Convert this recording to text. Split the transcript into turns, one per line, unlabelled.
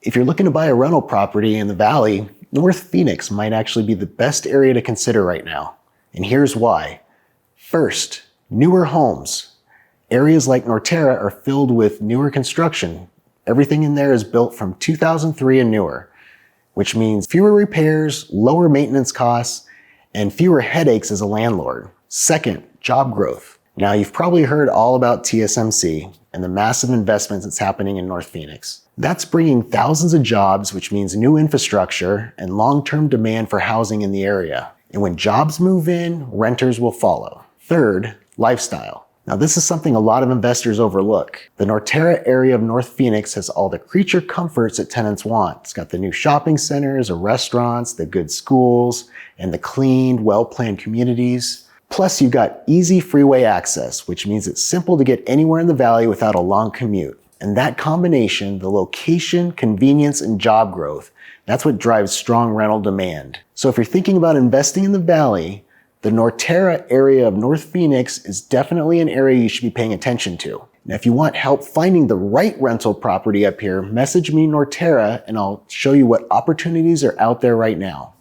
If you're looking to buy a rental property in the Valley, North Phoenix might actually be the best area to consider right now. And here's why. First, newer homes. Areas like Norterra are filled with newer construction. Everything in there is built from 2003 and newer, which means fewer repairs, lower maintenance costs, and fewer headaches as a landlord. Second, job growth. Now, you've probably heard all about TSMC and the massive investments that's happening in North Phoenix. That's bringing thousands of jobs, which means new infrastructure and long-term demand for housing in the area. And when jobs move in, renters will follow. Third, lifestyle. Now, this is something a lot of investors overlook. The Norterra area of North Phoenix has all the creature comforts that tenants want. It's got the new shopping centers, the restaurants, the good schools, and the clean, well-planned communities. Plus, you've got easy freeway access, which means it's simple to get anywhere in the Valley without a long commute. And that combination, the location, convenience, and job growth, that's what drives strong rental demand. So if you're thinking about investing in the Valley, the Norterra area of North Phoenix is definitely an area you should be paying attention to. Now, if you want help finding the right rental property up here, message me Norterra and I'll show you what opportunities are out there right now.